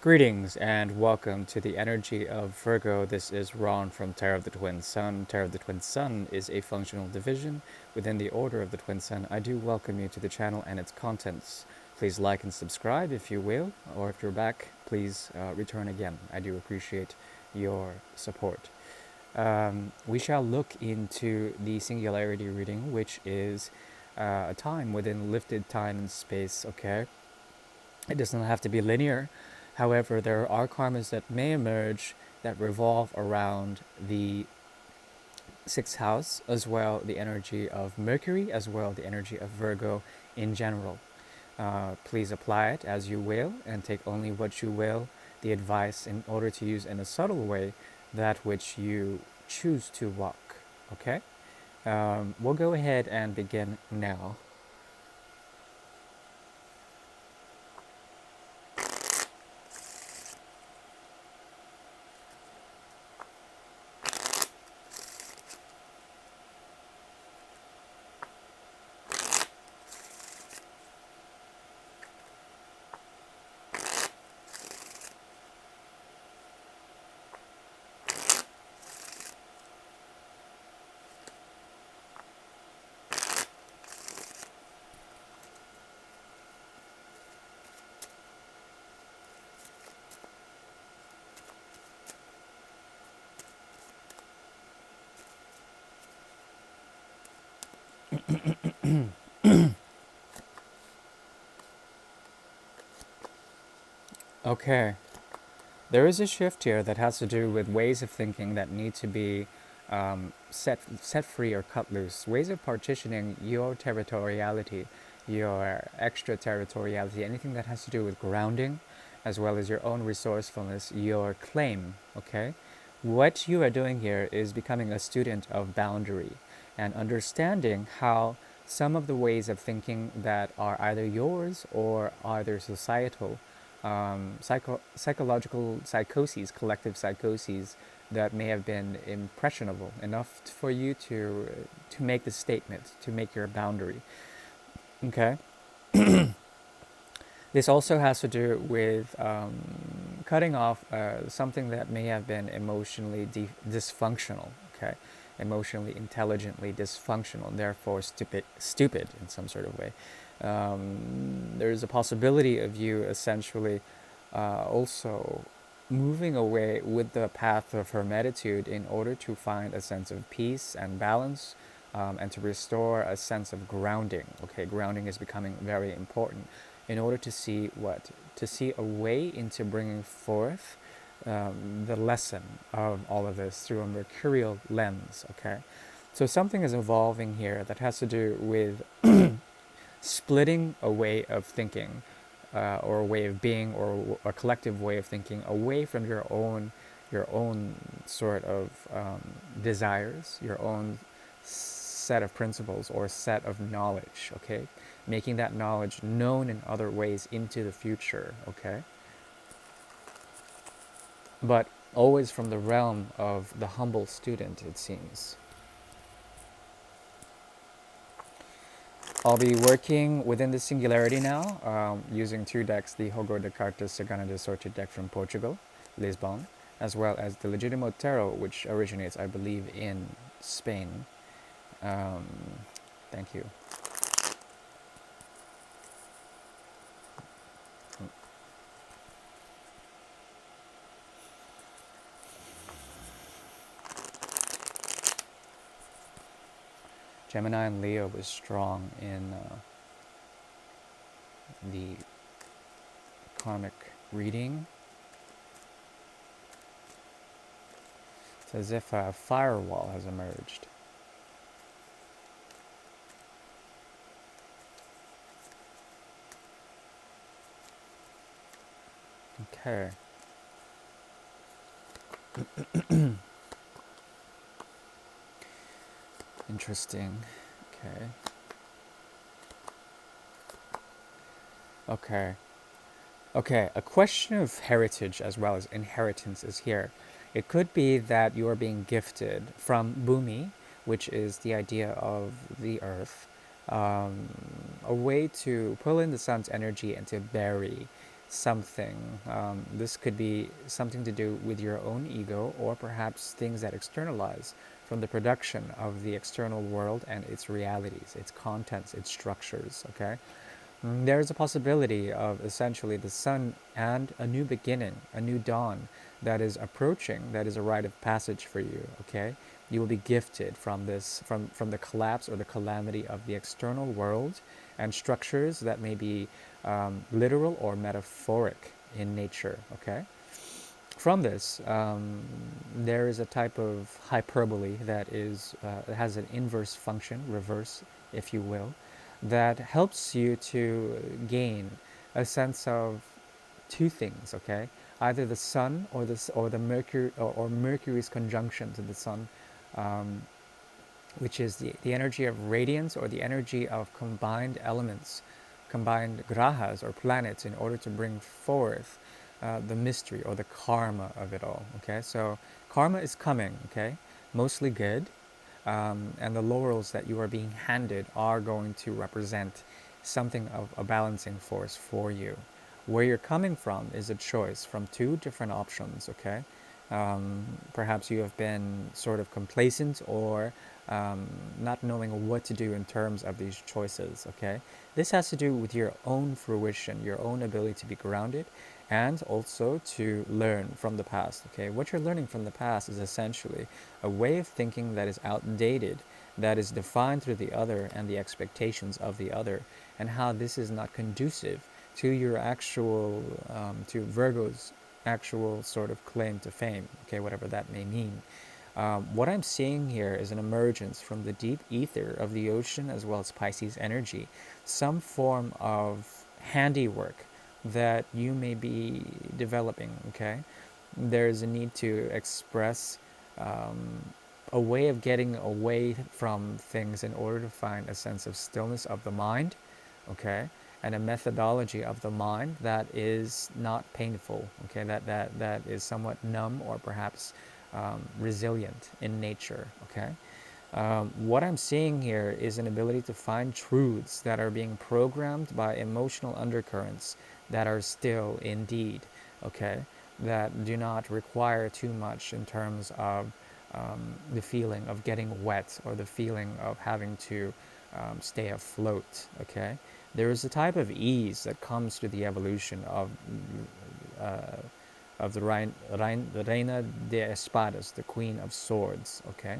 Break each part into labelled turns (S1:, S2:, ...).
S1: Greetings and welcome to the energy of Virgo. This is Ron from Terror of the Twin Sun. Terror of the Twin Sun is a functional division within the Order of the Twin Sun. I do welcome you to the channel and its contents. Please like and subscribe if you will, or if you're back, please return again. I do appreciate your support. We shall look into the Singularity reading, which is a time within lifted time and space, okay? It doesn't have to be linear. However, there are karmas that may emerge that revolve around the sixth house, as well the energy of Mercury, as well the energy of Virgo in general. Please apply it as you will and take only what you will, the advice in order to use in a subtle way that which you choose to walk. Okay? We'll go ahead and begin now. Okay. There is a shift here that has to do with ways of thinking that need to be set free or cut loose. Ways of partitioning your territoriality, your extraterritoriality, anything that has to do with grounding, as well as your own resourcefulness, your claim. Okay, what you are doing here is becoming a student of boundary and understanding how some of the ways of thinking that are either yours or either societal psychological psychoses, collective psychoses that may have been impressionable enough for you to make the statement, to make your boundary. Okay. This also has to do with cutting off something that may have been emotionally dysfunctional. Okay, emotionally, intelligently dysfunctional, and therefore stupid in some sort of way. There's a possibility of you essentially also moving away with the path of hermetitude in order to find a sense of peace and balance, and to restore a sense of grounding. Okay, grounding is becoming very important in order to see what? To see a way into bringing forth the lesson of all of this through a mercurial lens. Okay, so something is evolving here that has to do with splitting a way of thinking, or a way of being, or a collective way of thinking away from your own sort of desires, your own set of principles or set of knowledge. Okay, making that knowledge known in other ways into the future. Okay, but always from the realm of the humble student, it seems. I'll be working within the Singularity now, using two decks, the Jogo de Cartas Sagana de Sorte deck from Portugal, Lisbon, as well as the Legítimo Tarot, which originates, I believe, in Spain. Um, thank you. Gemini and Leo was strong in the karmic reading. It's as if a firewall has emerged. Okay. Interesting. Okay. Okay. Okay, a question of heritage as well as inheritance is here. It could be that you are being gifted from Bhumi, which is the idea of the earth, a way to pull in the sun's energy and to bury something. This could be something to do with your own ego, or perhaps things that externalize from the production of the external world and its realities, its contents, its structures. Okay, there's a possibility of essentially the sun and a new beginning, a new dawn that is approaching, that is a rite of passage for you, okay? You will be gifted from this, from the collapse or the calamity of the external world and structures that may be literal or metaphoric in nature, okay? From this, there is a type of hyperbole that has an inverse function, reverse, if you will, that helps you to gain a sense of two things. Okay, either the sun or the Mercury or Mercury's conjunction to the sun, um, which is the energy of radiance or the energy of combined elements, combined grahas or planets in order to bring forth the mystery or the karma of it all. Okay, so karma is coming, okay, mostly good, and the laurels that you are being handed are going to represent something of a balancing force for you. Where you're coming from is a choice from two different options, okay? Perhaps you have been sort of complacent or not knowing what to do in terms of these choices, okay? This has to do with your own fruition, your own ability to be grounded, and also to learn from the past, okay? What you're learning from the past is essentially a way of thinking that is outdated, that is defined through the other and the expectations of the other, and how this is not conducive to your actual, to Virgo's actual sort of claim to fame, okay, whatever that may mean. What I'm seeing here is an emergence from the deep ether of the ocean as well as Pisces energy, some form of handiwork that you may be developing, okay? There's a need to express um, a way of getting away from things in order to find a sense of stillness of the mind, okay? And a methodology of the mind that is not painful, okay? That is somewhat numb or perhaps resilient in nature, okay? What I'm seeing here is an ability to find truths that are being programmed by emotional undercurrents that are still indeed, okay, that do not require too much in terms of the feeling of getting wet or the feeling of having to stay afloat, okay? There is a type of ease that comes to the evolution uh, of the Reina de Espadas, the Queen of Swords, okay?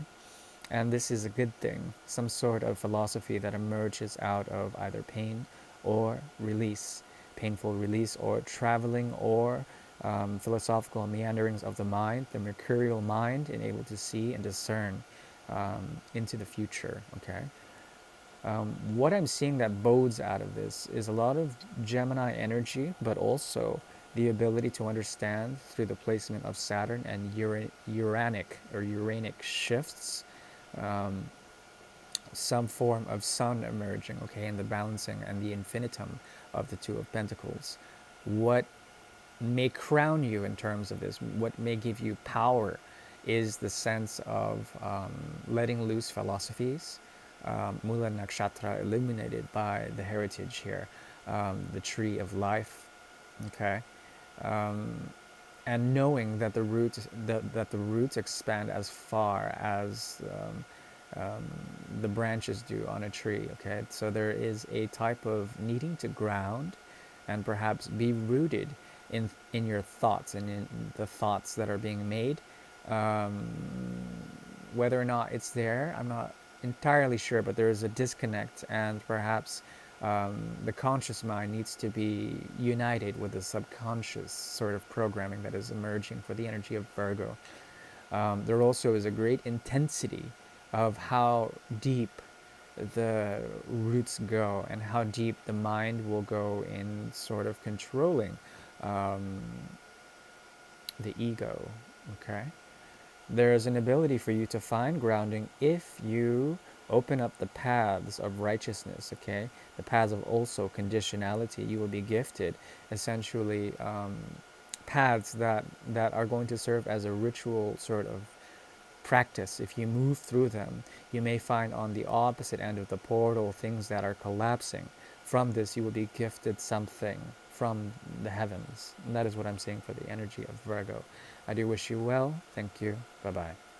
S1: And this is a good thing, some sort of philosophy that emerges out of either pain or release, painful release, or traveling, or philosophical meanderings of the mind, the mercurial mind, and able to see and discern into the future. Okay. What I'm seeing that bodes out of this is a lot of Gemini energy, but also the ability to understand through the placement of Saturn and Uranic shifts, um, some form of sun emerging, okay, in the balancing and the infinitum of the Two of Pentacles. What may crown you in terms of this, what may give you power, is the sense of letting loose philosophies. Mula Nakshatra illuminated by the heritage here, the tree of life, okay, um, and knowing that the roots expand as far as the branches do on a tree. Okay, so there is a type of needing to ground, and perhaps be rooted in your thoughts and in the thoughts that are being made. Um, Whether or not it's there, I'm not entirely sure, but there is a disconnect, and perhaps the conscious mind needs to be united with the subconscious sort of programming that is emerging for the energy of Virgo. There also is a great intensity of how deep the roots go and how deep the mind will go in sort of controlling um, the ego. Okay? There is an ability for you to find grounding if you open up the paths of righteousness, okay? The paths of also conditionality. You will be gifted essentially paths that are going to serve as a ritual sort of practice. If you move through them, you may find on the opposite end of the portal things that are collapsing. From this, you will be gifted something. from the heavens. And that is what I'm seeing for the energy of Virgo. I do wish you well. Thank you. Bye bye.